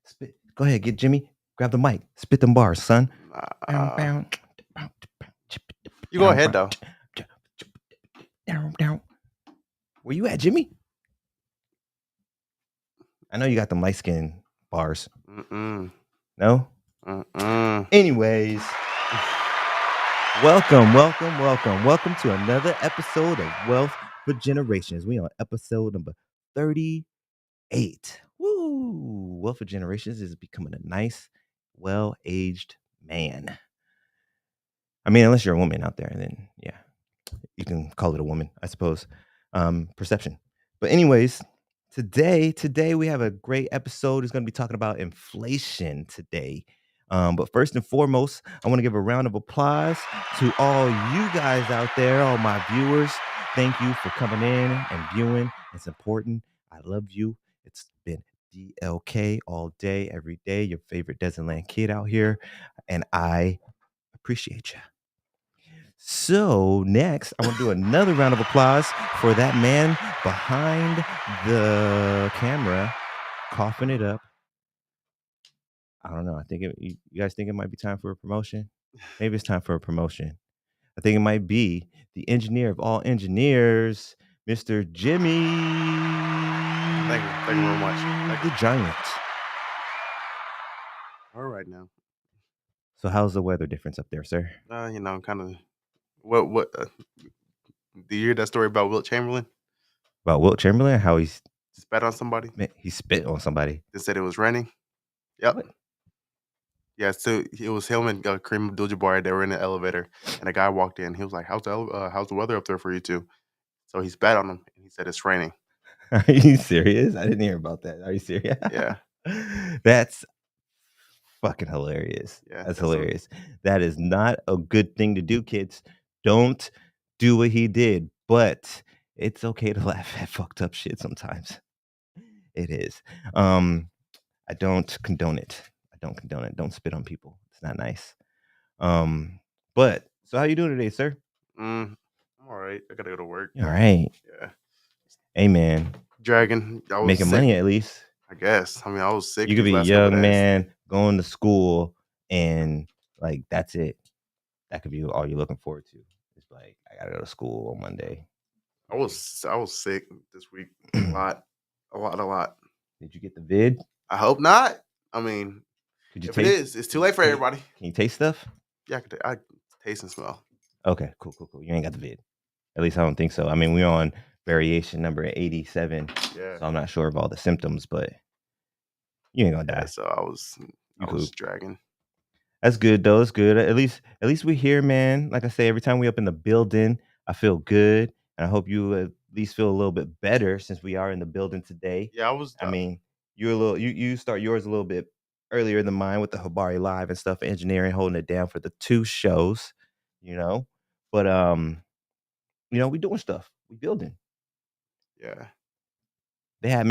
Spit. Go ahead, get Jimmy. Grab the mic. Spit them bars, son. You go ahead though. Where you at, Jimmy? I know you got them light skin bars. No? Anyways, welcome to another episode of Wealth for Generations. We on episode number 38. Woo! Wealth for Generations is becoming a nice, well-aged man. I mean, unless you're a woman out there, then yeah, you can call it a woman, I suppose. Perception. But anyways, today we have a great episode. It's going to be talking about inflation today. But first and foremost, I want to give a round of applause to all you guys out there, all my viewers. Thank you for coming in and viewing. It's important. I love you. It's been DLK all day, every day. Your favorite Desertland kid out here. And I appreciate you. So next, I want to do another round of applause for that man behind the camera, coughing it up. I don't know. I think you guys think it might be time for a promotion. Maybe it's time for a promotion. I think it might be the engineer of all engineers, Mr. Jimmy. Thank you very much. The Giant. All right now. So how's the weather difference up there, sir? Kind of. What? Do you hear that story about Wilt Chamberlain? About Wilt Chamberlain? How he spat on somebody? Man, he spit on somebody. They said it was raining. Yep. What? Yeah, so it was him and Kareem Abdul-Jabbar. They were in the elevator, and a guy walked in. He was like, "How's the weather up there for you two?" So he spat on him, and he said, "It's raining." Are you serious? I didn't hear about that. Are you serious? Yeah. That's fucking hilarious. Yeah, that's hilarious. That is not a good thing to do, kids. Don't do what he did, but it's okay to laugh at fucked up shit sometimes. It is. I don't condone it. Don't spit on people. It's not nice. But so how you doing today, sir? I'm all right. I gotta go to work. All right. Yeah. Hey, man. Dragon. I was making sick. Money at least. I guess. I mean, I was sick. You could be a young man going to school, and like that's it. That could be all you're looking forward to. It's like I gotta go to school on Monday. I was sick this week. a lot. Did you get the vid? I hope not. I mean, could you if it is, it's too late for everybody. Can you taste stuff? Yeah, I taste and smell. Okay, cool. You ain't got the vid. At least I don't think so. I mean, we're on variation number 87. Yeah. So I'm not sure of all the symptoms, but you ain't gonna die. Yeah, so I was dragging. That's good though. It's good. At least we're here, man. Like I say, every time we up in the building, I feel good. And I hope you at least feel a little bit better since we are in the building today. Yeah, I mean, you start yours a little bit earlier than mine with the Habari Live and stuff, engineering, holding it down for the 2 shows, But we doing stuff. We building. Yeah. They had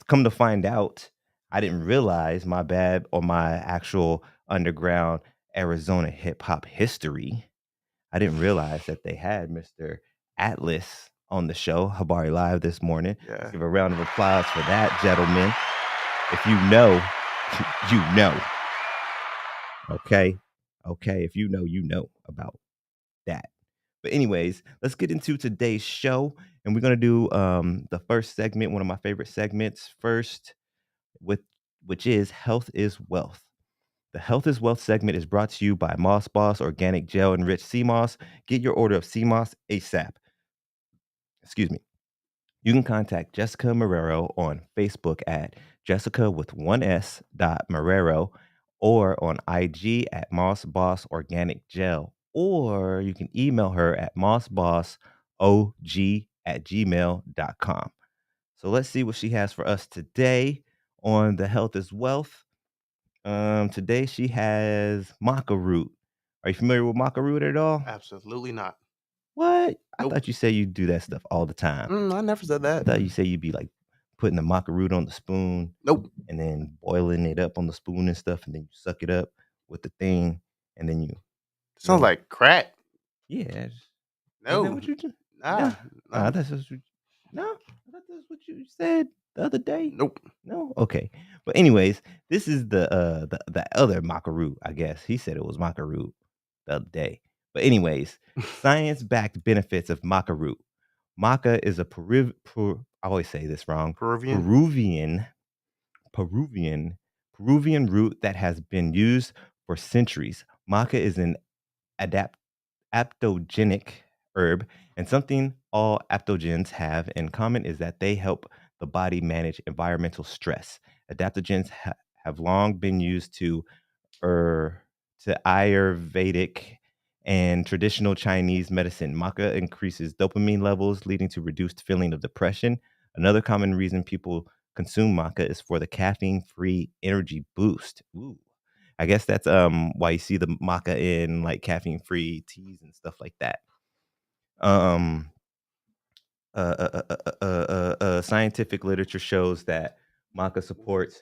come to find out, I didn't realize, my bad, or my actual underground Arizona hip hop history. I didn't realize that they had Mr. Atlas on the show, Habari Live, this morning. Yeah. Let's give a round of applause for that, gentlemen. If you know, you know. Okay. If you know about that. But anyways, let's get into today's show. And we're going to do the first segment, one of my favorite segments first, which is Health is Wealth. The Health is Wealth segment is brought to you by Moss Boss Organic Gel Enriched Sea Moss. Get your order of sea moss ASAP. Excuse me. You can contact Jessica Marrero on Facebook at Jessica with 1S .Marrero, or on IG at Moss Boss Organic Gel, or you can email her at mossbossog@gmail.com. So let's see what she has for us today on the Health is Wealth. Today she has maca root. Are you familiar with maca root at all? Absolutely not. What? Nope. I thought you said you do that stuff all the time. I never said that. I thought you said you'd be like putting the maca root on the spoon. Nope. And then boiling it up on the spoon and stuff, and then you suck it up with the thing, and then you. Sounds like crack. Yeah. No. Is that what you do? Nah. That's what you. No. That's what you said the other day. Nope. No? Okay. But anyways, this is the other maca root, I guess. He said it was maca root the other day. But anyways, science-backed benefits of maca root. Maca is a I always say this wrong. Peruvian. Peruvian Peruvian root that has been used for centuries. Maca is an adapt aptogenic herb, and something all aptogens have in common is that they help the body manage environmental stress. Adaptogens have long been used er, to Ayurvedic and traditional Chinese medicine. Maca increases dopamine levels, leading to reduced feeling of depression. Another common reason people consume maca is for the caffeine-free energy boost. Ooh. I guess that's why you see the maca in like caffeine-free teas and stuff like that. Um, Scientific literature shows that maca supports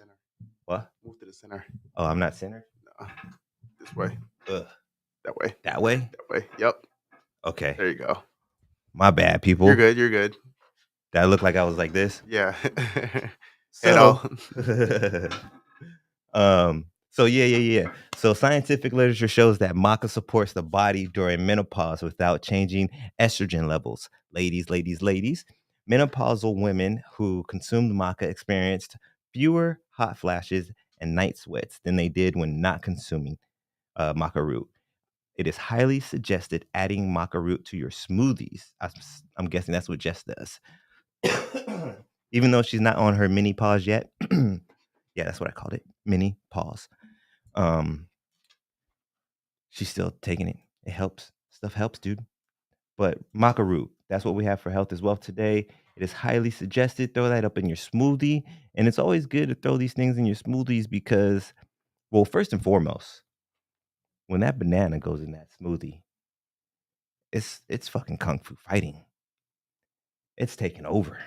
what? Move to the center. Oh, I'm not centered. No. This way. Ugh. That way. That way? That way. Yep. Okay. There you go. My bad, people. You're good. You're good. That looked like I was like this. Yeah. So, yeah. So scientific literature shows that maca supports the body during menopause without changing estrogen levels. Ladies, menopausal women who consumed maca experienced fewer hot flashes and night sweats than they did when not consuming maca root. It is highly suggested adding maca root to your smoothies. I'm guessing that's what Jess does. Even though she's not on her mini pause yet. Yeah, that's what I called it. Mini pause. She's still taking it. It helps. Stuff helps, dude. But maca root, that's what we have for health as well today. It is highly suggested. Throw that up in your smoothie. And it's always good to throw these things in your smoothies because, well, first and foremost, when that banana goes in that smoothie, it's fucking kung fu fighting. It's taking over,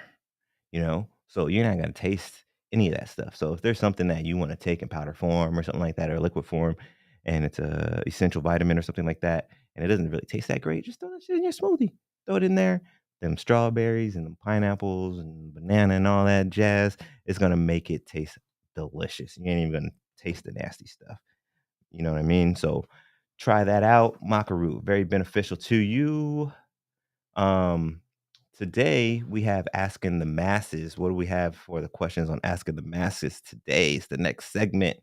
you know? So you're not gonna taste any of that stuff. So if there's something that you want to take in powder form or something like that, or liquid form, and it's a essential vitamin or something like that, and it doesn't really taste that great, just throw that shit in your smoothie. Throw it in there. Them strawberries and them pineapples and banana and all that jazz. It's gonna make it taste delicious. You ain't even gonna taste the nasty stuff. You know what I mean? So try that out. Maca root, very beneficial to you. Um, Today we have Asking the Masses. What do we have for the questions on Asking the Masses today? It's the next segment.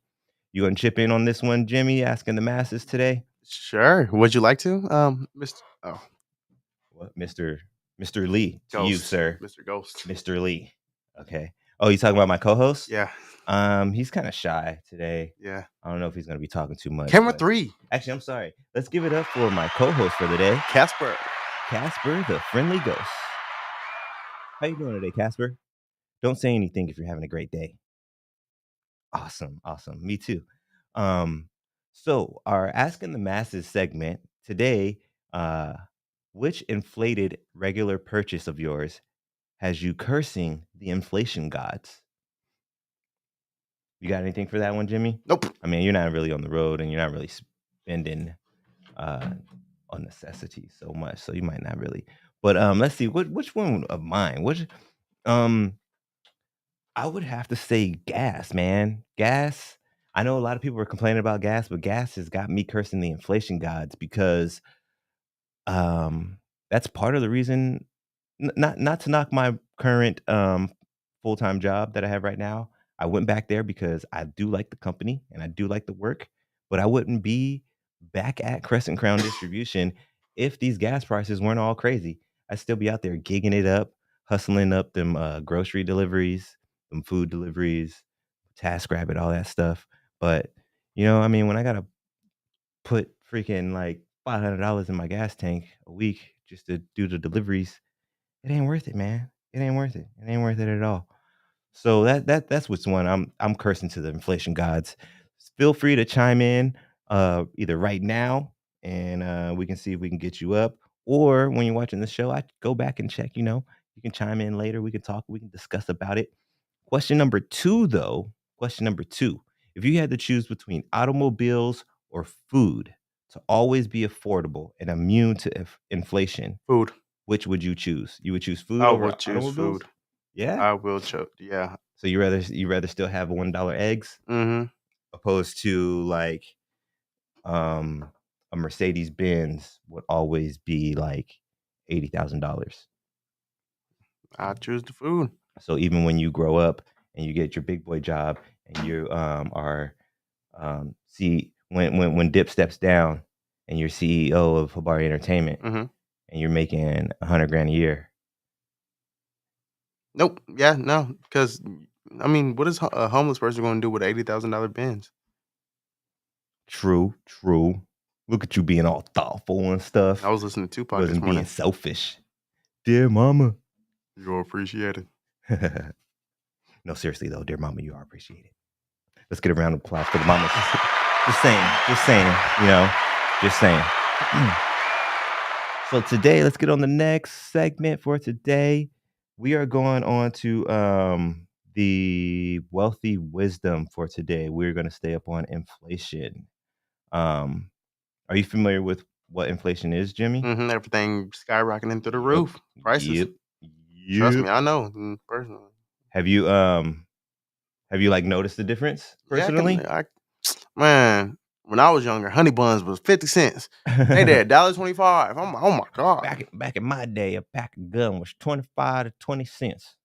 You gonna chip in on this one, Jimmy? Asking the Masses today? Sure. Would you like to, Mr. Oh, What, Mr. Lee? To you, Ghost, sir, Mr. Ghost? Mr. Lee. Okay. Oh, you talking about my co-host? Yeah. He's kind of shy today. Yeah. I don't know if he's gonna be talking too much. Camera but- 3. Actually, I'm sorry. Let's give it up for my co-host for the day, Casper. Casper, the friendly ghost. How you doing today, Casper? Don't say anything if you're having a great day. Awesome. Me too. So our Asking the Masses segment today, uh, which inflated regular purchase of yours has you cursing the inflation gods? You got anything for that one, Jimmy? Nope. I mean, you're not really on the road and you're not really spending on necessities so much, so you might not really. But let's see, which one of mine? Um I would have to say gas, man. Gas. I know a lot of people are complaining about gas, but gas has got me cursing the inflation gods because um that's part of the reason not to knock my current full-time job that I have right now. I went back there because I do like the company and I do like the work, but I wouldn't be back at Crescent Crown Distribution if these gas prices weren't all crazy. I'd still be out there gigging it up, hustling up them grocery deliveries, them food deliveries, TaskRabbit, all that stuff. But I mean, when I gotta put freaking like $500 in my gas tank a week just to do the deliveries, it ain't worth it, man. It ain't worth it. It ain't worth it at all. So that's what's one I'm cursing to the inflation gods. Feel free to chime in either right now and we can see if we can get you up, or when you're watching the show, I go back and check, you can chime in later, we can talk, we can discuss about it. Question number 2 though, question number 2. If you had to choose between automobiles or food to always be affordable and immune to inflation, Food. which would you choose? You would choose food I over would choose automobiles? food. Yeah. I will choke. Yeah. So you rather still have $1 eggs Mhm. opposed to like a Mercedes Benz would always be like $80,000. I choose the food. So even when you grow up and you get your big boy job and you are see when Dip steps down and you're CEO of Habari Entertainment Mhm. and you're making 100 grand a year. Nope. Yeah, no, because I mean, what is a homeless person gonna do with $80,000 Benz? True, true. Look at you being all thoughtful and I stuff. was listening to Tupac this Wasn't being morning. selfish. Dear mama. You're appreciated. No, seriously though, dear mama, you are appreciated. Let's get a round of applause for the mamas. Just saying, you know, just saying. So today, let's get on the next segment for today. We are going on to the wealthy wisdom for today. We're going to stay up on inflation. Um, are you familiar with what inflation is, Jimmy? Mhm. Everything skyrocketing through the Yep. roof. Prices. Yep. Trust Yep. me, I know personally. Have you like noticed the difference Yeah, I can. personally? Man, when I was younger, honey buns was 50 cents. They did $1.25. Oh my god. Back in my day, a pack of gum was 25 to 20 cents.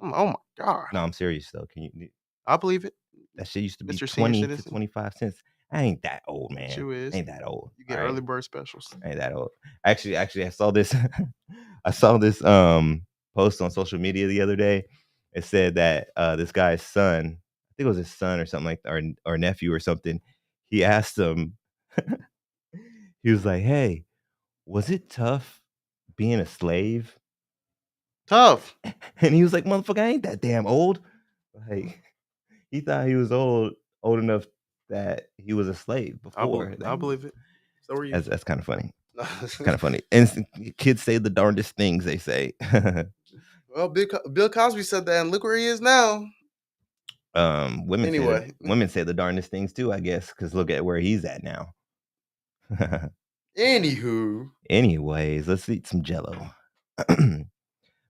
Oh my god. No, I'm serious though. Can you I believe it, that shit used to be Mr. Senior 20 to Citizen. 25 cents. I ain't that old, man. You I is. ain't that old. You All get right. early bird specials. I ain't that old. Actually I saw this I saw this post on social media the other day. It said that this guy's son, I think it was his son or something like that, or nephew or something. He asked him, he was like, "Hey, was it tough being a slave?" Tough. And he was like, "Motherfucker, I ain't that damn old." Like he thought he was old enough that he was a slave before. I believe it. So are you. That's kind of funny. It's kind of funny. And kids say the darndest things, they say. Well, Bill Cosby said that, and look where he is now. Anyway. Women say the darndest things too, I guess, because look at where he's at now. Anywho. Anyways, let's eat some Jello.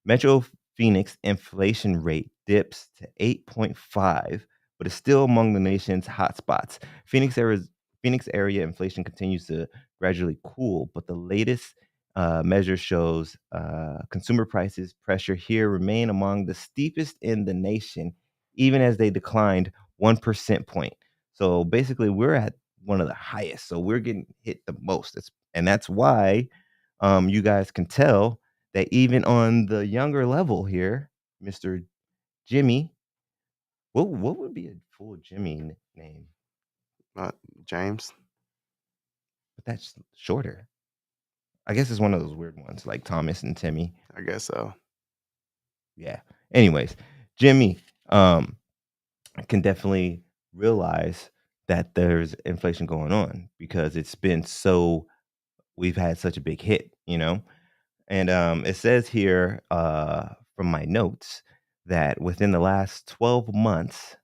Metro Phoenix inflation rate dips to 8.5, but is still among the nation's hotspots. Phoenix area inflation continues to gradually cool, but the latest measure shows consumer prices pressure here remain among the steepest in the nation, even as they declined 1% point. So basically, we're at one of the highest. So we're getting hit the most. And that's why you guys can tell that even on the younger level here, Mr. Jimmy, what would be a full Jimmy name? James. But that's shorter. I guess it's one of those weird ones like Thomas and Timmy. I guess so. Yeah. Anyways, Jimmy can definitely realize that there's inflation going on because it's been we've had such a big hit, you know? And it says here from my notes that within the last 12 months,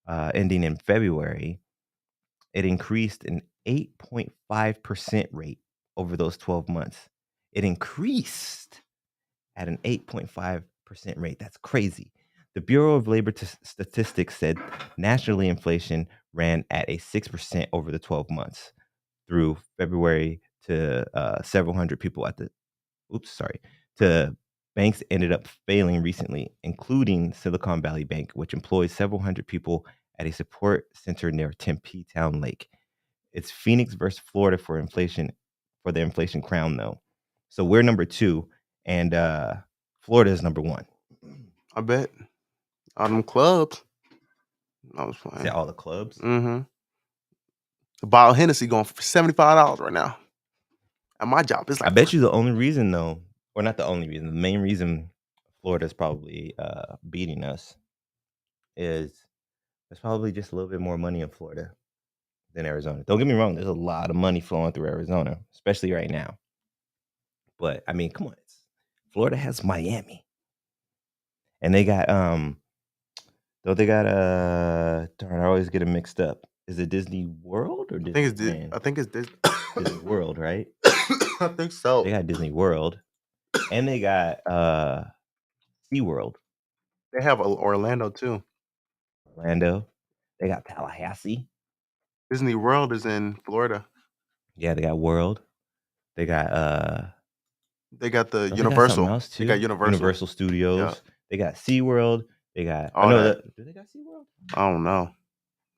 ending in February, it increased an 8.5% rate over those 12 months. It increased at an 8.5% rate. That's crazy. The Bureau of Labor Statistics said nationally inflation ran at a 6% over the 12 months through February to several hundred people to banks ended up failing recently, including Silicon Valley Bank, which employs several hundred people at a support center near Tempe Town Lake. It's Phoenix versus Florida for the inflation crown, though. So we're number 2, and Florida is number 1. I bet. All them clubs. I was Is that playing. all the clubs? Mm-hmm. A bottle of Hennessy going for $75 right now. And my job is I like bet you the only reason, though, or not the only reason, the main reason Florida's probably beating us is there's probably just a little bit more money in Florida than Arizona. Don't get me wrong, there's a lot of money flowing through Arizona, especially right now. But I mean, come on. Florida has Miami. And they got though they got darn, I always get it mixed up. Is it Disney World or Disneyland? I think it's this. Disney World, right? I think so. They got Disney World and they got SeaWorld. They have Orlando too. Orlando. They got Tallahassee. Disney World is in Florida. Yeah, they got World. They got They got the don't they got something Universal. else They too? got Universal. Universal Yeah, Studios. They got SeaWorld. They got I all know that. that do they got SeaWorld? I don't know.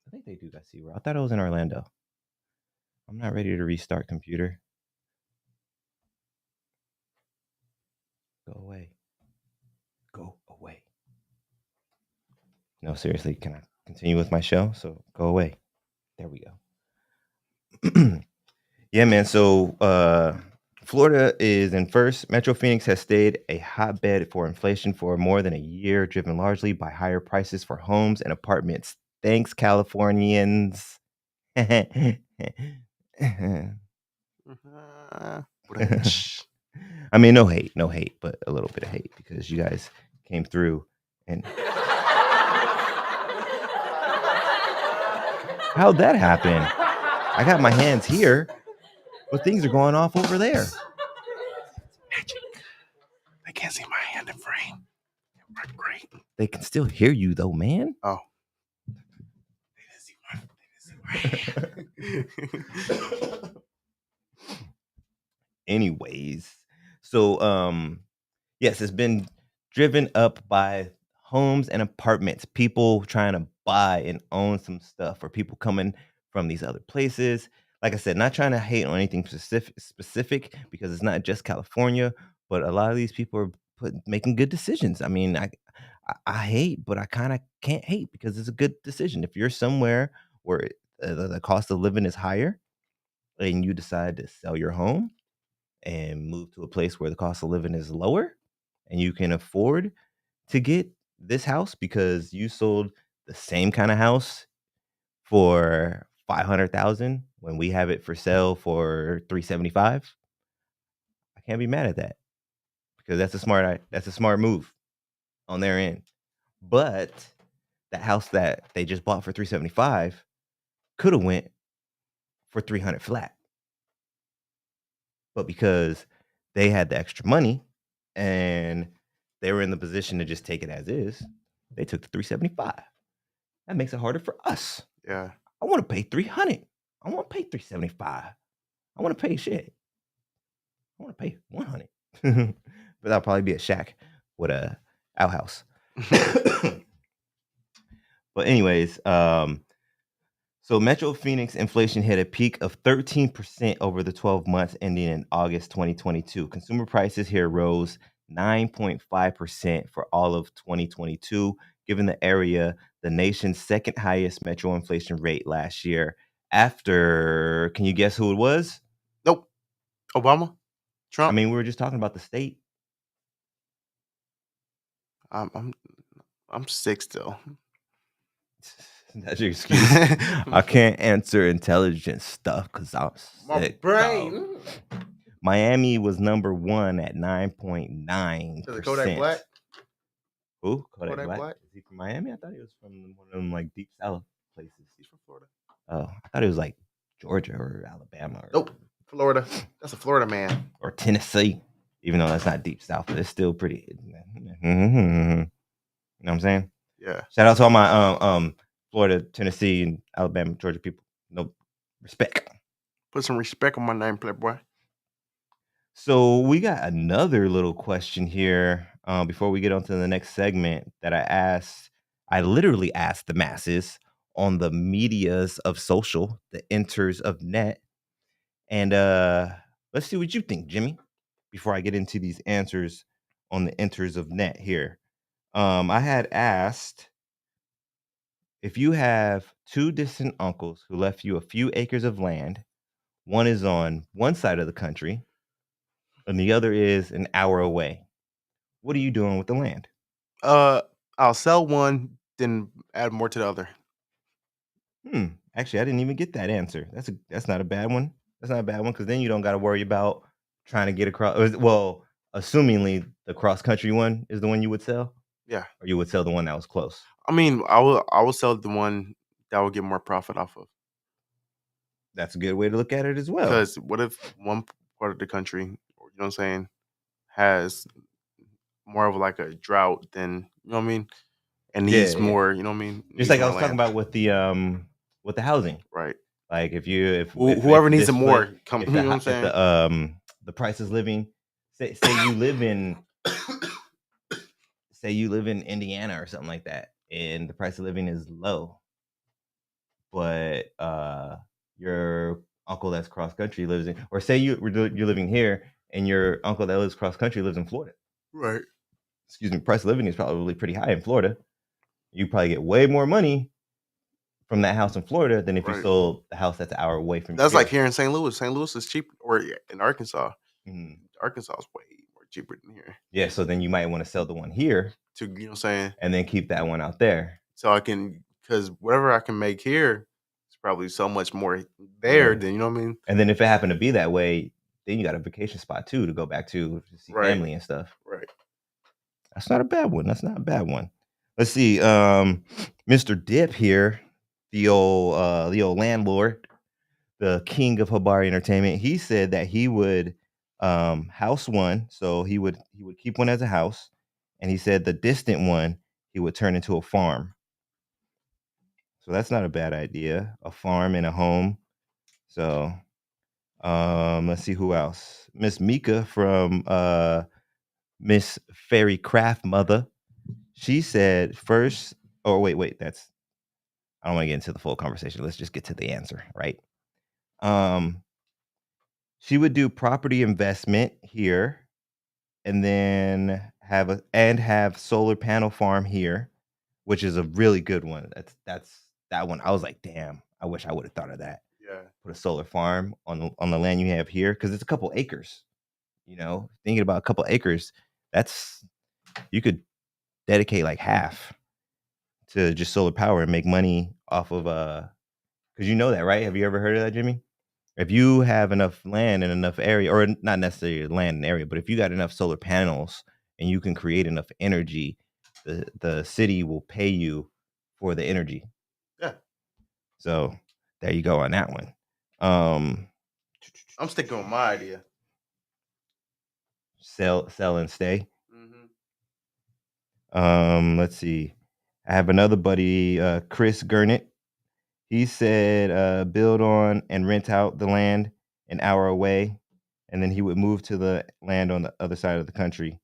I think they do got SeaWorld. I thought it was in Orlando. I'm not ready to restart computer. Go away. Go away. No, seriously, can I continue with my show? So go away. There we go. Yeah, man. So Florida is in first. Metro Phoenix has stayed a hotbed for inflation for more than a year, driven largely by higher prices for homes and apartments. Thanks, Californians. Branch. I mean, no hate, but a little bit of hate because you guys came through and how'd that happen? I got my hands here, but things are going off over there. Magic. They can't see my hand in frame. Great. They can still hear you though, man. Oh. They didn't see my hand. Anyways, so yes, it's been driven up by homes and apartments, people trying to buy and own some stuff, or people coming from these other places. Like I said, not trying to hate on anything specific because it's not just California, but a lot of these people are making good decisions. I mean, I hate, but I kind of can't hate because it's a good decision. If you're somewhere where the cost of living is higher and you decide to sell your home and move to a place where the cost of living is lower and you can afford to get this house because you sold the same kind of house for 500,000 when we have it for sale for 375. I can't be mad at that because that's a smart move on their end. But that house that they just bought for 375 could have went for 300 flat. But because they had the extra money and they were in the position to just take it as is, they took the 375. That makes it harder for us. Yeah. I want to pay 300. I want to pay 375. I want to pay shit. I want to pay 100. But that'll probably be a shack with a outhouse. But anyways, so Metro Phoenix inflation hit a peak of 13% over the 12 months ending in August 2022. Consumer prices here rose 9.5% for all of 2022, giving the area the nation's second highest metro inflation rate last year. After, can you guess who it was? Nope. Obama? I Trump? mean, we were just talking about the state. I'm sick still. That's your excuse. I can't answer intelligent stuff because I'm sick. My brain. Miami was number one at Is it Kodak 9.9%. Black? Who? Kodak Kodak Black? Black? Is he from Miami? I thought he was from one of them like deep south places. He's from Florida. Oh, I thought it was like Georgia or Alabama. Or, Nope. Florida. That's a Florida man. Or Tennessee. Even though that's not deep south, but it's still pretty. You know what I'm saying? Yeah. Shout out to all my Florida, Tennessee, and Alabama, Georgia people. No respect. Put some respect on my name, Playboy. So we got another little question here before we get on to the next segment that I literally asked the masses on the medias of social, the enters of net. And let's see what you think, Jimmy, before I get into these answers on the enters of net here. I had asked, if you have two distant uncles who left you a few acres of land, one is on one side of the country and the other is an hour away, what are you doing with the land? I'll sell one, then add more to the other. Actually, I didn't even get that answer. That's not a bad one. That's not a bad one because then you don't got to worry about trying to get across. Well, assumingly the cross country one is the one you would sell, Yeah. or you would sell the one that was close. I mean, I will sell the one that will get more profit off of. That's a good way to look at it as well. Because what if one part of the country, you know what I'm saying, has more of like a drought than you know what I mean, and Yeah, needs yeah. more. You know what I mean, Just needs like I more was talking land. about with the housing. Right. Like if Whoever needs it this more, flip, come. You know what I'm if saying? the price is living, say you live in Indiana or something like that, and the price of living is low, but your uncle that's cross country lives in, or say you're living here and your uncle that lives cross country lives in Florida. Right. Excuse me, price of living is probably pretty high in Florida. You probably get way more money from that house in Florida than if you Right. sold the house that's an hour away from you That's like here. here in St. Louis. St. Louis is cheap, or in Arkansas. Mhm. Arkansas is way more cheaper than here. Yeah, so then you might want to sell the one here To you know what I'm saying? and then keep that one out there. So I can because whatever I can make here is probably so much more there Yeah. than you know what I mean? And then if it happened to be that way, then you got a vacation spot too to go back to see Right. family and stuff. Right. That's not a bad one. That's not a bad one. Let's see. Mr. Dip here, the old landlord, the king of Habari Entertainment. He said that he would house one, so he would keep one as a house, and he said the distant one he would turn into a farm. So that's not a bad idea. A farm and a home. So let's see who else. Miss Mika from Miss Fairy Craft Mother. She said first, oh wait, that's I don't want to get into the full conversation. Let's just get to the answer, right? Um, she would do property investment here and then have solar panel farm here, which is a really good one. That's that one. I was like, damn, I wish I would have thought of that. Yeah. Put a solar farm on the land you have here because it's a couple acres. Thinking about a couple acres, that's you could dedicate like half to just solar power and make money off of because you know that, right? Have you ever heard of that, Jimmy? If you have enough land and enough area, or not necessarily land and area, but if you got enough solar panels and you can create enough energy, the city will pay you for the energy. Yeah. So there you go on that one. Um, I'm sticking with my idea. sell and stay. Hmm. Let's see. I have another buddy, Chris Gurnett. He said, build on and rent out the land an hour away, and then he would move to the land on the other side of the country.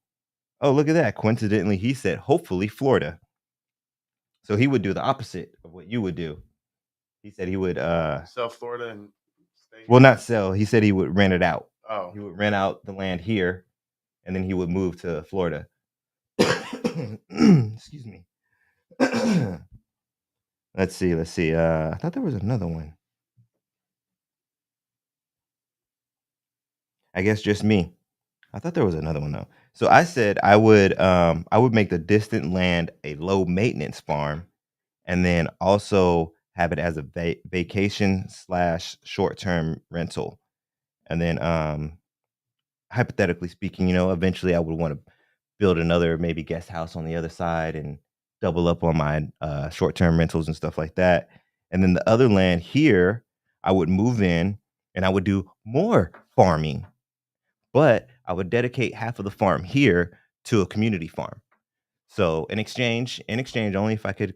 Oh, look at that. Coincidentally, he said, hopefully, Florida. So he would do the opposite of what you would do. He said he would, South Florida and stay well, here. not sell. He said he would rent it out. Oh. He would rent out the land here, and then he would move to Florida. Excuse me. Let's see. I thought there was another one. I guess just me. I thought there was another one though. So I said I would make the distant land a low maintenance farm, and then also have it as a vacation slash short term rental. And then hypothetically speaking, eventually I would want to build another maybe guest house on the other side and double up on my short term rentals and stuff like that. And then the other land here, I would move in and I would do more farming, but I would dedicate half of the farm here to a community farm. So in exchange, only if I could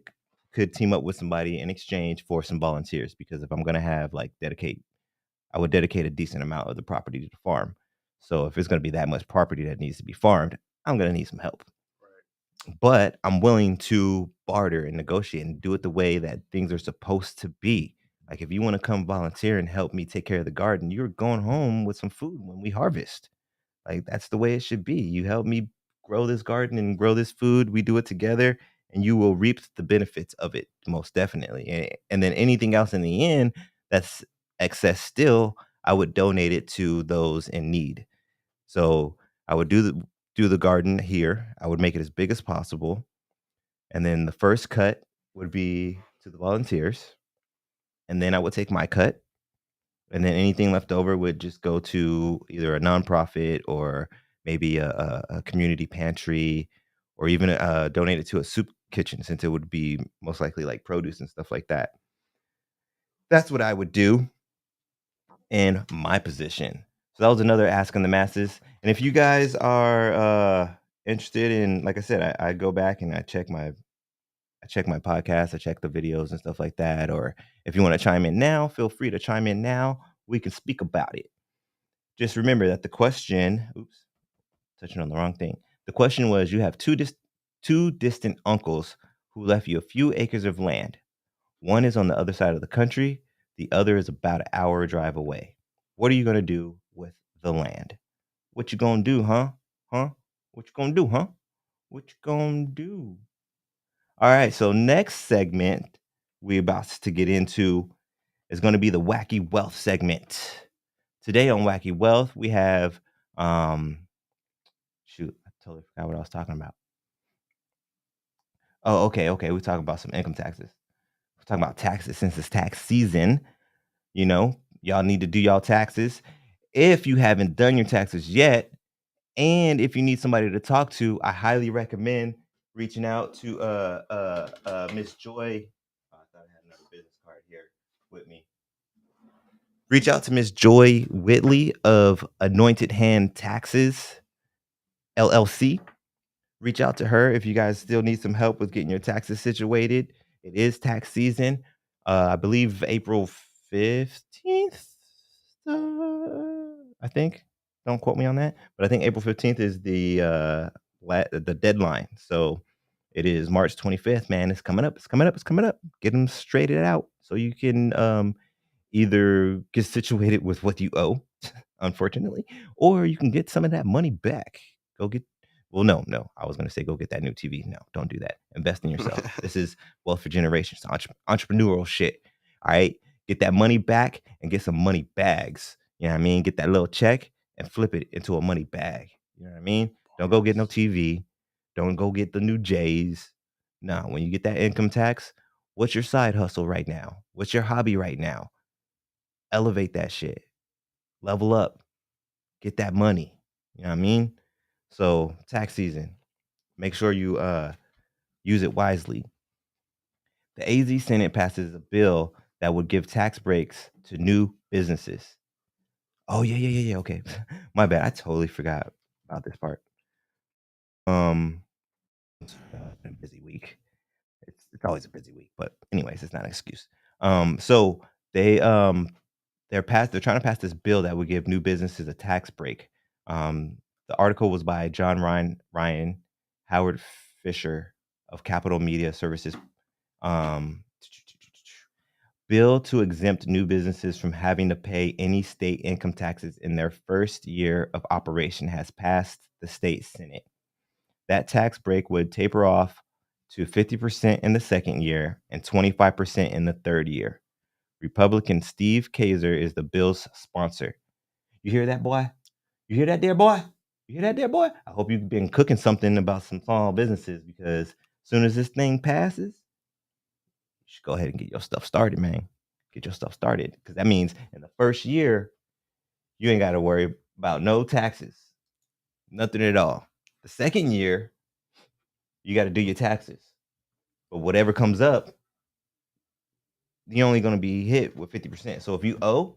team up with somebody in exchange for some volunteers, because if I'm gonna have like I would dedicate a decent amount of the property to the farm. So if it's gonna be that much property that needs to be farmed, I'm gonna need some help. But I'm willing to barter and negotiate and do it the way that things are supposed to be. Like if you want to come volunteer and help me take care of the garden, you're going home with some food when we harvest. Like, that's the way it should be. You help me grow this garden and grow this food. We do it together, and you will reap the benefits of it most definitely. And then anything else in the end that's excess still, I would donate it to those in need. So I would do the garden here. I would make it as big as possible, and then the first cut would be to the volunteers, and then I would take my cut, and then anything left over would just go to either a nonprofit or maybe a community pantry, or even donate it to a soup kitchen, since it would be most likely like produce and stuff like that. That's what I would do in my position. So that was another ask on the masses. And if you guys are interested in, like I said, I go back and I check my podcast, I check the videos and stuff like that. Or if you want to chime in now, feel free to chime in now. We can speak about it. Just remember that the question, oops, touching on the wrong thing. The question was, you have two distant uncles who left you a few acres of land. One is on the other side of the country, the other is about an hour drive away. What are you going to do with the land? What you going to do, huh? Huh? What you going to do, huh? What you going to do? All right, so next segment we're about to get into is going to be the Wacky Wealth segment. Today on Wacky Wealth, we have shoot, I totally forgot what I was talking about. Oh, okay. We're talking about some income taxes. We're talking about taxes since it's tax season. You know, y'all need to do y'all taxes. If you haven't done your taxes yet, and if you need somebody to talk to, I highly recommend reaching out to Miss Joy. Oh, I thought I had another business card here with me. Reach out to Miss Joy Whitley of Anointed Hand Taxes LLC. Reach out to her if you guys still need some help with getting your taxes situated. It is tax season. I believe April 15th. I think. Don't quote me on that, but I think April 15th is the deadline. So it is March 25th, man. It's coming up. It's coming up. It's coming up. Get them straightened out so you can either get situated with what you owe, unfortunately, or you can get some of that money back. Go get well, no. I was gonna say go get that new TV. No, don't do that. Invest in yourself. This is wealth for generations, entrepreneurial shit. All right. Get that money back and get some money bags. You know what I mean? Get that little check and flip it into a money bag. You know what I mean? Don't go get no TV. Don't go get the new J's. No, when you get that income tax, what's your side hustle right now? What's your hobby right now? Elevate that shit. Level up. Get that money. You know what I mean? So tax season. Make sure you use it wisely. The AZ Senate passes a bill that would give tax breaks to new businesses. Oh yeah. Okay. My bad. I totally forgot about this part. It's been a busy week. It's always a busy week, but anyways, it's not an excuse. So they're trying to pass this bill that would give new businesses a tax break. The article was by John Ryan, Howard Fisher of Capital Media Services. Um, bill to exempt new businesses from having to pay any state income taxes in their first year of operation has passed the state Senate. That tax break would taper off to 50% in the second year and 25% in the third year. Republican Steve Kaiser is the bill's sponsor. You hear that, boy? You hear that there, boy? You hear that there, boy? I hope you've been cooking something about some small businesses because as soon as this thing passes, you should go ahead and get your stuff started, man. Get your stuff started because that means in the first year, you ain't got to worry about no taxes, nothing at all. The second year, you got to do your taxes. But whatever comes up, you're only going to be hit with 50%. So if you owe,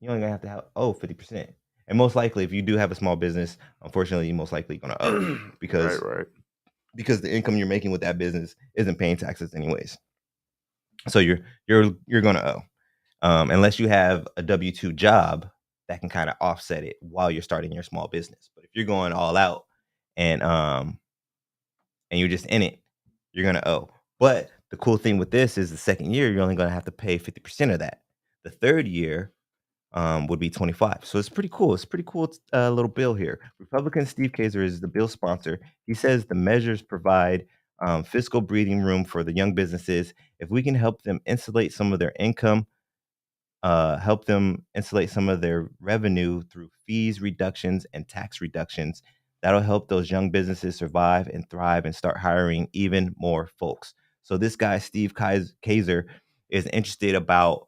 you're only going to owe 50%. And most likely, if you do have a small business, unfortunately, you're most likely going to owe because the income you're making with that business isn't paying taxes anyways. So you're going to owe, unless you have a W-2 job that can kind of offset it while you're starting your small business. But if you're going all out and you're just in it, you're going to owe. But the cool thing with this is the second year, you're only going to have to pay 50% of that. The third year would be 25. So it's pretty cool. It's a pretty cool little bill here. Republican Steve Kaiser is the bill sponsor. He says the measures provide fiscal breathing room for the young businesses. If we can help them insulate some of their income, help them insulate some of their revenue through fees reductions and tax reductions, that'll help those young businesses survive and thrive and start hiring even more folks. So this guy, Steve Kaiser, is interested about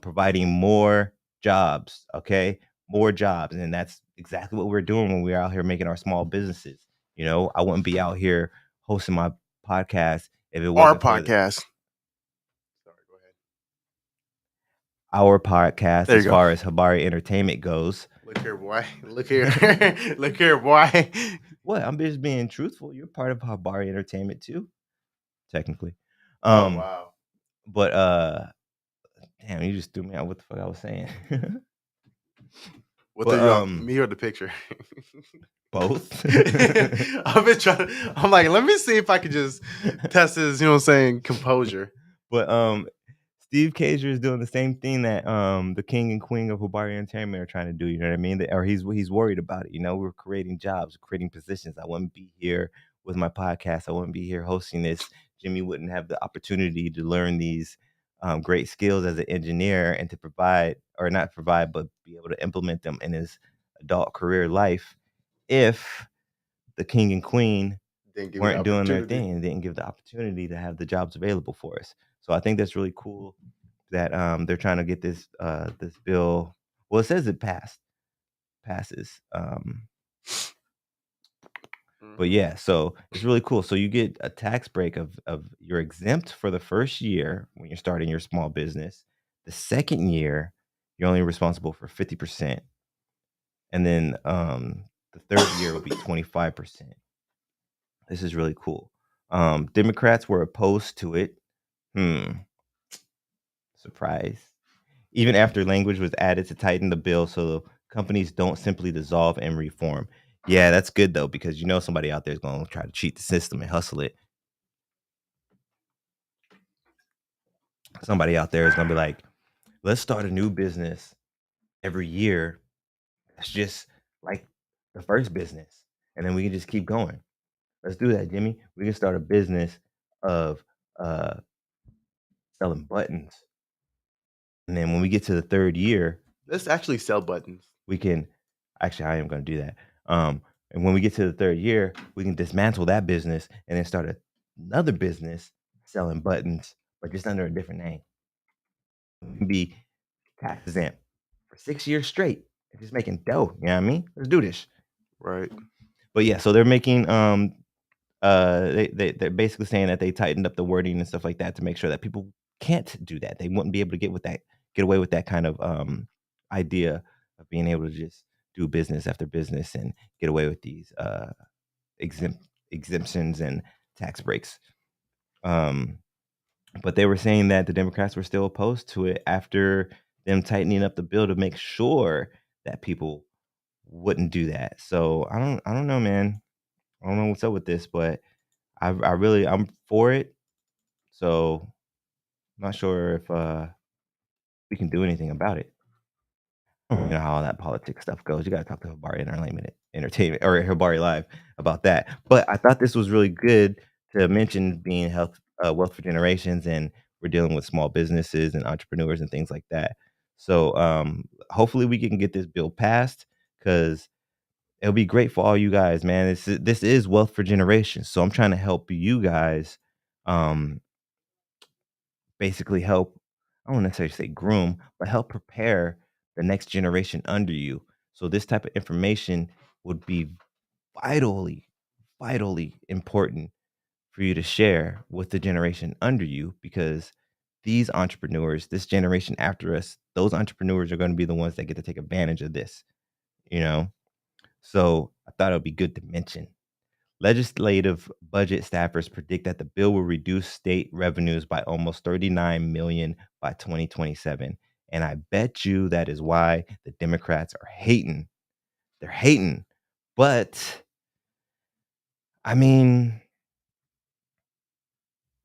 providing more jobs, okay? More jobs. And that's exactly what we're doing when we're out here making our small businesses. You know, I wouldn't be out here hosting my podcast if it wasn't Our podcast. Sorry, go ahead. Our podcast, There you as go. far as Habari Entertainment goes. Look here, boy. Look here. Look here, boy. What? I'm just being truthful. You're part of Habari Entertainment too, technically. Oh Um, wow. but damn, you just threw me out. What the fuck I was saying? What but threw you off? Me or the picture? both. I've been trying. I'm like, let me see if I could just test his, you know what I'm saying, composure. But Steve Kager is doing the same thing that the king and queen of Habari Entertainment are trying to do. You know what I mean? Or he's worried about it. You know, we're creating jobs, creating positions. I wouldn't be here with my podcast. I wouldn't be here hosting this. Jimmy wouldn't have the opportunity to learn these great skills as an engineer and to provide, or not provide, but be able to implement them in his adult career life if the king and queen Didn't give me the weren't doing their opportunity. thing and didn't give the opportunity to have the jobs available for us. So I think that's really cool that they're trying to get this bill. Well, it says it passes. But Mhm. yeah, so it's really cool. So you get a tax break of you're exempt for the first year when you're starting your small business. The second year, you're only responsible for 50%. And then the third year will be 25%. This is really cool. Democrats were opposed to it. Surprise. Even after language was added to tighten the bill so companies don't simply dissolve and reform. Yeah, that's good though, because you know somebody out there is going to try to cheat the system and hustle it. Somebody out there is going to be like, let's start a new business every year. That's just like the first business. And then we can just keep going. Let's do that, Jimmy. We can start a business of uh, selling buttons. And then when we get to the third year, Let's actually sell buttons. we can actually I am going to do that. And when we get to the third year, we can dismantle that business and then start another business selling buttons, but just under a different name. We can be tax exempt for 6 years straight and just making dough. You know what I mean? Let's do this. Right. But yeah, so they're making they're basically saying that they tightened up the wording and stuff like that to make sure that people can't do that. They wouldn't be able to get away with that kind of idea of being able to just do business after business and get away with these exemptions and tax breaks. Um, but they were saying that the Democrats were still opposed to it after them tightening up the bill to make sure that people wouldn't do that. So I don't know, man. I don't know what's up with this, but I'm for it. So I'm not sure if we can do anything about it. You know how all that politics stuff goes. You got to talk to Habari Entertainment or Habari Live about that. But I thought this was really good to mention being wealth for generations, and we're dealing with small businesses and entrepreneurs and things like that. So hopefully we can get this bill passed because it'll be great for all you guys, man. This is wealth for generations. So I'm trying to help you guys um, basically help, I don't necessarily say groom, but help prepare the next generation under you. So this type of information would be vitally, vitally important for you to share with the generation under you because these entrepreneurs, this generation after us, those entrepreneurs are going to be the ones that get to take advantage of this, you know? So I thought it would be good to mention. Legislative budget staffers predict that the bill will reduce state revenues by almost 39 million by 2027. And I bet you that is why the Democrats are hating. They're hating. But I mean,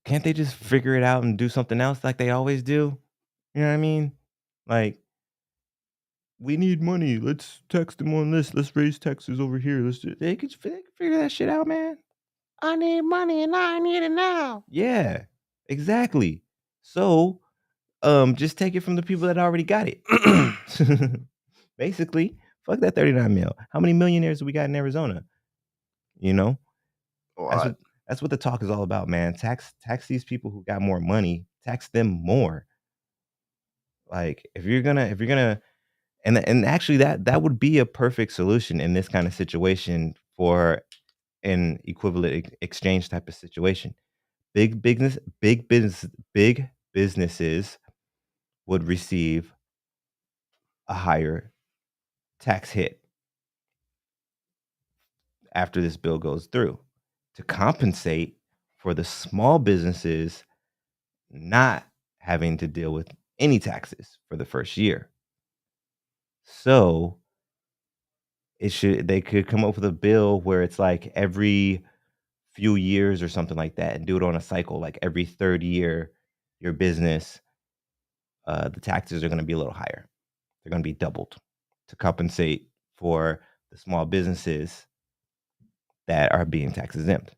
can't they just figure it out and do something else like they always do? You know what I mean? Like, we need money. Let's tax them on this. Let's raise taxes over here. They could figure that shit out, man. I need money and I need it now. Yeah, exactly. So, just take it from the people that already got it. Basically, fuck that 39 mil. How many millionaires do we got in Arizona? You know, A that's lot. what the talk is all about, man. Tax these people who got more money. Tax them more. Like if you're gonna, and actually that would be a perfect solution in this kind of situation for an equivalent exchange type of situation. Big business, big businesses would receive a higher tax hit after this bill goes through to compensate for the small businesses not having to deal with any taxes for the first year. So they could come up with a bill where it's like every few years or something like that and do it on a cycle, like every third year, your business, the taxes are going to be a little higher. They're going to be doubled to compensate for the small businesses that are being tax exempt.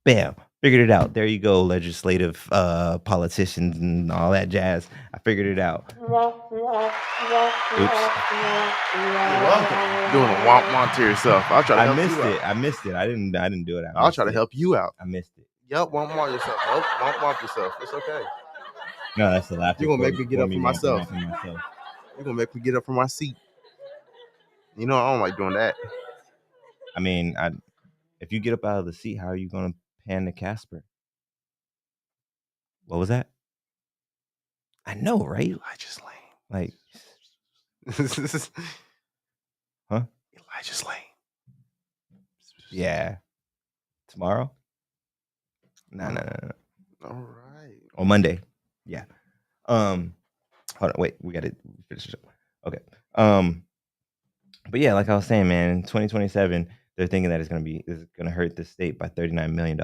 Bam, figured it out. There you go, legislative politicians and all that jazz. I figured it out. Oops. You're welcome. Doing a womp womp to yourself. I'll try to help you out. I missed it. I didn't do it. I'll try to help you out. I missed it. Yep, womp womp yourself. Nope, womp womp yourself. It's okay. No, that's the laughter. You're gonna make me get up for myself. You're gonna make me get up from my seat. You know I don't like doing that. I mean, if you get up out of the seat, how are you gonna pan to Casper? What was that? I know, right? Elijah's lane. Like, huh? Elijah's lane. Yeah. Tomorrow? No. All right. On Monday. Yeah. Hold on. Wait. We got to finish this up. Okay. But yeah, like I was saying, man, in 2027, they're thinking that is gonna hurt the state by $39 million,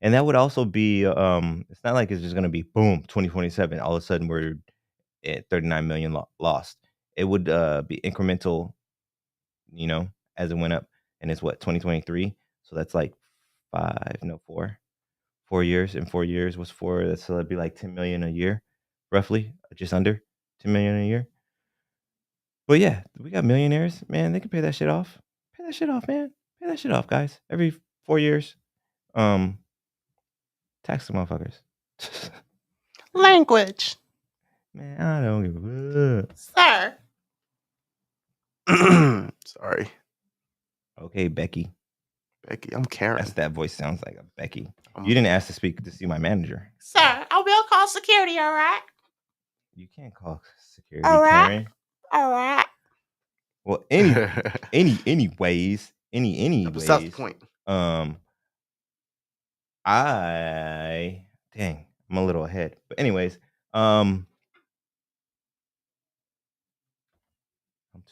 and that would also be it's not like it's just gonna be boom 2027. All of a sudden we're at 39 million lost. It would be incremental, as it went up, and it's what 2023. So that's like 4 years. In 4 years was four. So that'd be like 10 million a year, roughly, just under 10 million a year. But yeah, we got millionaires, man. They can pay that shit off. Pay that shit off, man. Pay that shit off, guys. Every 4 years, tax the motherfuckers. Language, Man, I don't give a fuck. sir. Sorry. Okay, Becky. Becky, I'm Karen. That voice sounds like a Becky. You didn't ask to see my manager. Sir, I will call security, all right? You can't call security, all right. Karen. All right. Well, anyways. Besides the point. I'm a little ahead. But anyways, I'm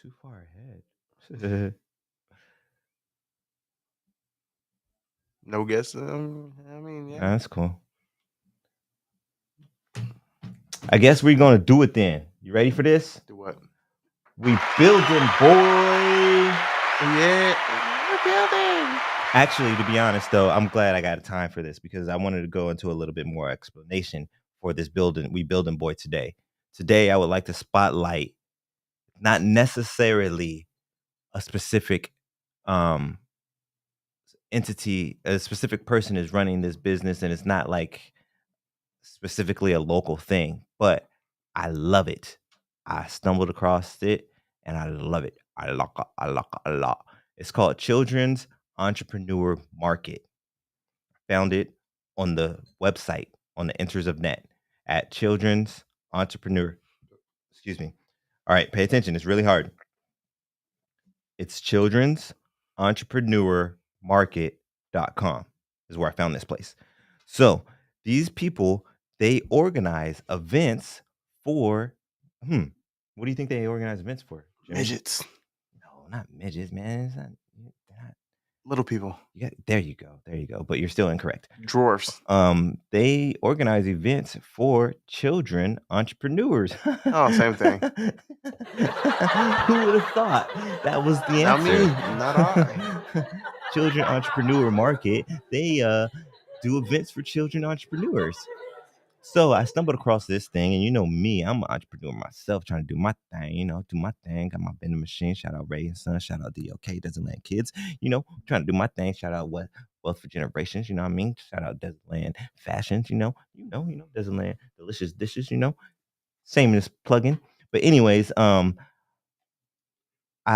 too far ahead. No guess. I mean, yeah. That's cool. I guess we're gonna do it then. You ready for this? Do what? We building, boy. Yeah, we're building. Actually, to be honest, though, I'm glad I got time for this because I wanted to go into a little bit more explanation for this building. We building, boy, today. Today, I would like to spotlight not necessarily a specific entity, a specific person is running this business, and it's not like specifically a local thing, but I love it. I stumbled across it and I love it. I like. It's called Children's Entrepreneur Market. Found it on the website on the Enters of Net at Children's Entrepreneur. Excuse me. All right, pay attention. It's really hard. It's Children's Entrepreneur Market.com is where I found this place. So these people, they organize events for what do you think they organize events for, Jimmy? Midgets. No, not midgets, man. It's not little people. There you go. But you're still incorrect. Dwarfs. They organize events for children entrepreneurs. Oh, same thing. Who would have thought that was the answer? Not I. Children Entrepreneur Market. They do events for children entrepreneurs. So I stumbled across this thing, and you know me, I'm an entrepreneur myself, trying to do my thing, do my thing. Got my vending machine. Shout out Ray and Son. Shout out DOK, Desert Land Kids. Trying to do my thing. Shout out Wealth for Generations. You know what I mean? Shout out Desert Land Fashions. Desert Land Delicious Dishes. Same as plugin. But anyways, I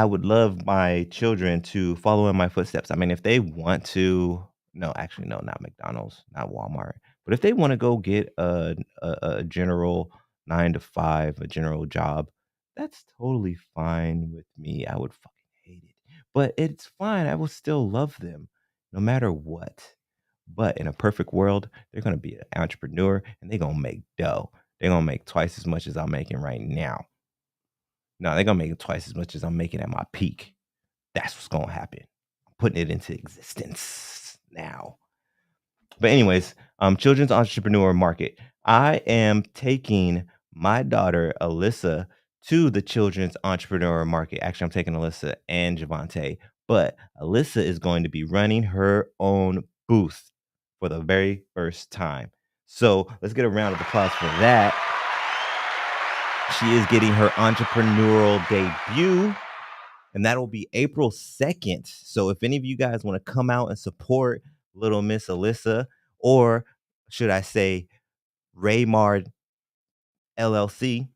would love my children to follow in my footsteps. I mean, if they want to, no, not McDonald's, not Walmart. But if they want to go get a general 9 to 5, a general job, that's totally fine with me. I would fucking but it's fine. I will still love them no matter what. But in a perfect world, they're gonna be an entrepreneur and they're gonna make dough. They're gonna make twice as much as I'm making right now. No, they're gonna make twice as much as I'm making at my peak. That's what's gonna happen. I'm putting it into existence now. But anyways, children's entrepreneur market. I am taking my daughter Alyssa to the children's entrepreneur market. Actually, I'm taking Alyssa and Javante, but Alyssa is going to be running her own booth for the very first time. So let's get a round of applause for that. She is getting her entrepreneurial debut, and that'll be April 2nd. So if any of you guys want to come out and support little Miss Alyssa, or should I say Raymar LLC.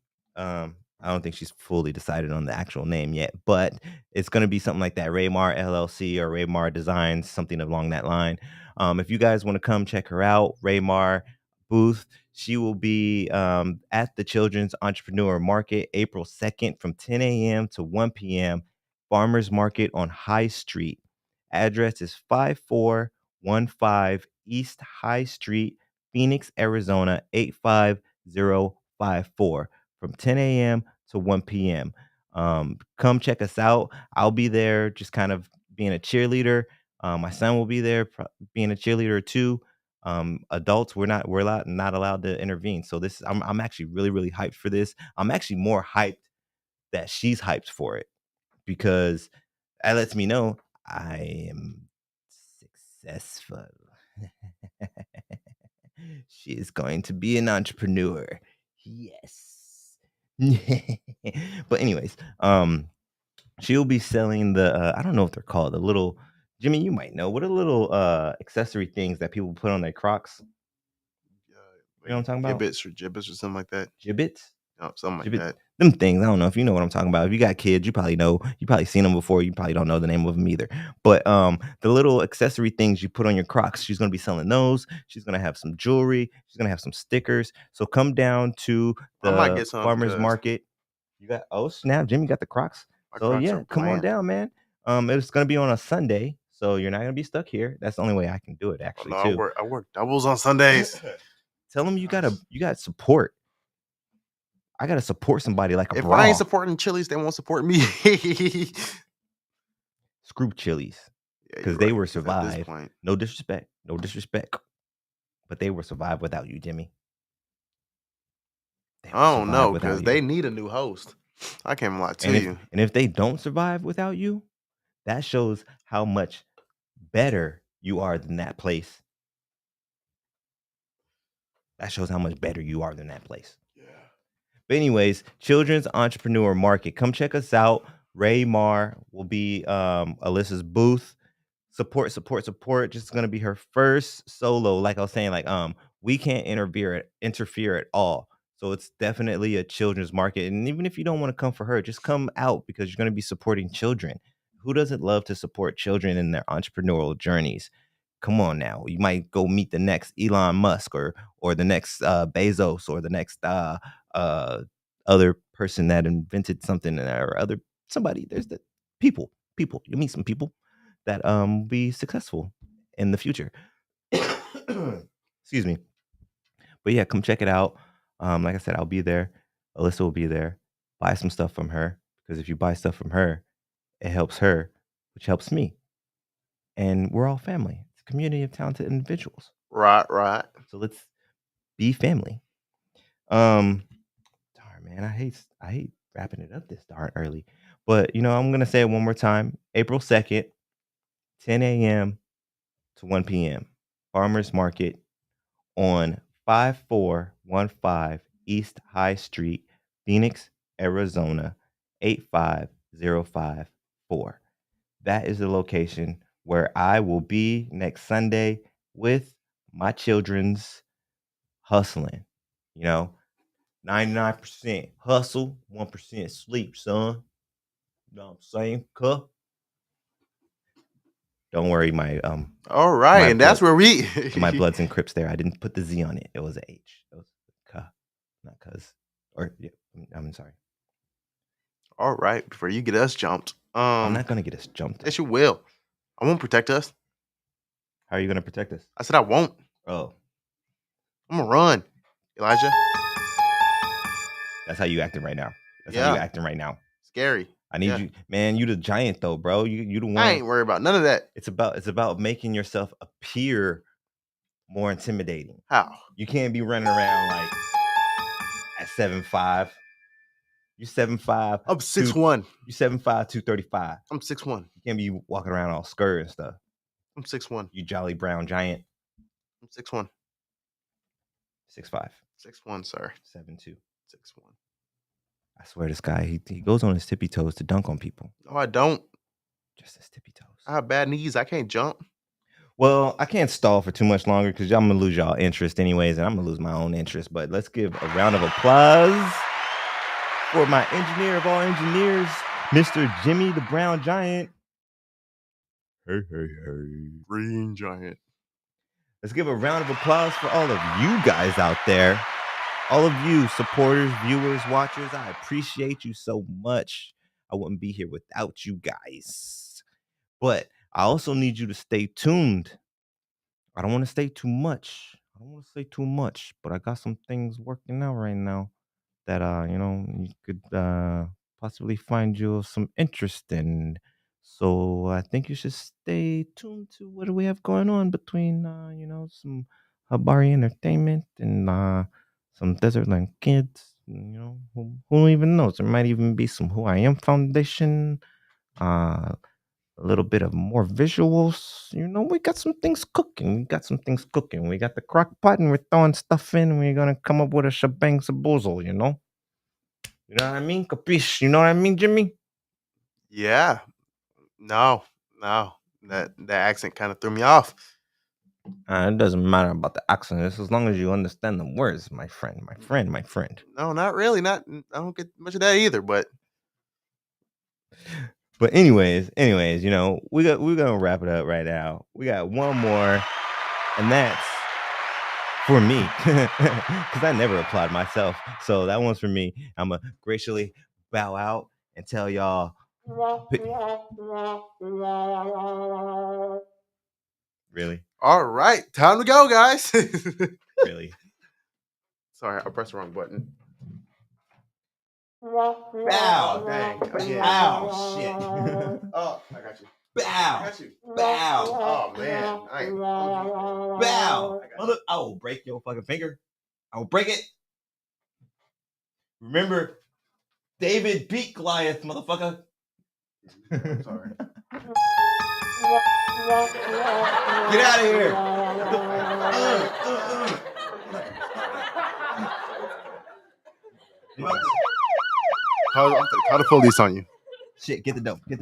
I don't think she's fully decided on the actual name yet, but it's going to be something like that, Raymar LLC or Raymar Designs, something along that line. If you guys want to come check her out, Raymar booth, she will be at the Children's Entrepreneur Market April 2nd from 10 a.m. to 1 p.m. Farmers Market on High Street. Address is 5415 East High Street, Phoenix, Arizona 85054 from 10 a.m. to 1 p.m. Come check us out. I'll be there just kind of being a cheerleader. My son will be there being a cheerleader too. Adults, we're not allowed to intervene. So I'm actually really, really hyped for this. I'm actually more hyped that she's hyped for it because that lets me know I am successful. She is going to be an entrepreneur. Yes. But anyways, she'll be selling the I don't know what they're called, the little Jimmy, you might know. What are little accessory things that people put on their Crocs? You know what I'm talking about? Gibbets or something like that. Gibbets? Something like Gibbet, that. them things. I don't know if you know what I'm talking about. If you got kids, you probably know. You probably seen them before. You probably don't know the name of them either. But the little accessory things you put on your Crocs, she's gonna be selling those. She's gonna have some jewelry. She's gonna have some stickers. So come down to I might the get some farmers because market. You got snap, Jimmy got the Crocs. my So Crocs are yeah, come on bland. down, man. It's gonna be on a Sunday, so you're not gonna be stuck here. That's the only way I can do it, Oh actually, no, too. I work doubles on Sundays. Tell them you got support. I gotta support somebody like a If I ain't bra. supporting Chili's, they won't support me. Screw Chili's. Yeah, Because you're they right. will Because at this survive. point, No disrespect. No disrespect. But they will survive without you, Jimmy. They will I don't survive know without because you. they need a new host. I can't lie to And if you. and if they don't survive without you, that shows how much better you are than that place. That shows how much better you are than that place. Yeah. But anyways, Children's Entrepreneur Market. Come check us out. Ray Mar will be Alyssa's booth. Support, support, support. Just gonna be her first solo. Like I was saying, like we can't interfere at all. So it's definitely a children's market. And even if you don't want to come for her, just come out because you're gonna be supporting children. Who doesn't love to support children in their entrepreneurial journeys? Come on now. You might go meet the next Elon Musk or the next Bezos or the next other person that invented something or other somebody. There's the people. You meet some people that be successful in the future. Excuse me. But yeah, come check it out. Like I said, I'll be there. Alyssa will be there. Buy some stuff from her because if you buy stuff from her, it helps her, which helps me. And we're all family. It's a community of talented individuals. Right, right. So let's be family. Darn man, I hate wrapping it up this darn early. But I'm gonna say it one more time. April 2nd, 10 a.m. to 1 p.m. Farmers Market on 5415 East High Street, Phoenix, Arizona 85054. That is the location where I will be next Sunday with my children's hustling. You know, 99% hustle, 1% sleep, son. You know what I'm saying? Cuh. Don't worry, All right, my and that's blood where we. my Bloods and Crips there. I didn't put the Z on it. It was a H. It was Cuh, not cuz. Or yeah, I'm sorry. All right, before you get us jumped. I'm not gonna get us jumped. Yes, you will. I won't protect us. How are you gonna protect us? I said I won't. Oh, I'm gonna run, Elijah. that's how you acting right now. That's how Yeah. you acting right now. Scary. I need you, man. You the giant though, bro. You the one. I ain't worried about none of that. It's about making yourself appear more intimidating. How? You can't be running around like at 7'5". You 7'5". I'm 6'1". You 7'5", 235. I'm 6'1". You can't be walking around all skirt and stuff. I'm 6'1". You jolly brown giant. I'm 6'1". 6'5". 6'1", sir. 7'2". 6'1". I swear this guy, he goes on his tippy toes to dunk on people. No, I don't. Just his tippy toes. I have bad knees. I can't jump. Well, I can't stall for too much longer because I'm going to lose y'all interest anyways, and I'm going to lose my own interest. But let's give a round of applause for my engineer of all engineers, Mr. Jimmy the Brown Giant. Hey. Green giant. Let's give a round of applause for all of you guys out there. All of you supporters, viewers, watchers. I appreciate you so much. I wouldn't be here without you guys. But I also need you to stay tuned. I don't want to say too much. But I got some things working out right now that you could possibly find you of some interest in. So I think you should stay tuned to what do we have going on between some Habari Entertainment and some Desertland Kids. Who even knows? There might even be some Who I Am Foundation. A little bit of more visuals. We got some things cooking. We got the crock pot and we're throwing stuff in. We're going to come up with a shebang saboozle, You know what I mean? Capiche? You know what I mean, Jimmy? Yeah. No. That accent kind of threw me off. It doesn't matter about the accent. It's as long as you understand the words, my friend. No, not really. I don't get much of that either, but anyways, we're gonna wrap it up right now. We got one more, and that's for me. Because I never applaud myself. So that one's for me. I'm gonna graciously bow out and tell y'all. Really? All right, time to go, guys. Really? Sorry, I pressed the wrong button. Bow, dang. Again. Ow, shit. Oh, I got you. Bow. I got you. Bow. Oh man, I ain't Bow. I will break your fucking finger. I will break it. Remember, David beat Goliath, motherfucker. I'm sorry. Get out of here. Call the police on you. Shit, get the dope. All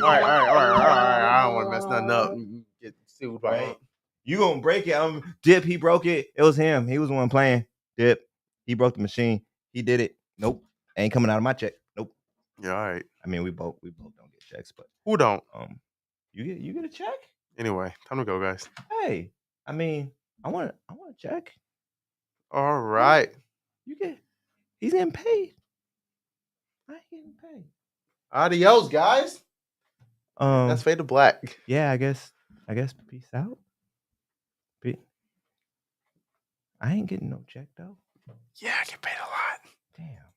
right. I don't want to mess nothing up. Get sued by right. You gonna break it? Dip, he broke it. It was him. He was the one playing. Dip, he broke the machine. He did it. Nope, ain't coming out of my check. Nope. Yeah, all right. I mean, we both don't get checks, but who don't? You get a check. Anyway, time to go, guys. Hey, I mean, I want a check. All right. He's getting paid. I ain't getting paid. Adios, guys. That's fade to black. Yeah, I guess. Peace out. I ain't getting no check though. Yeah, I get paid a lot. Damn.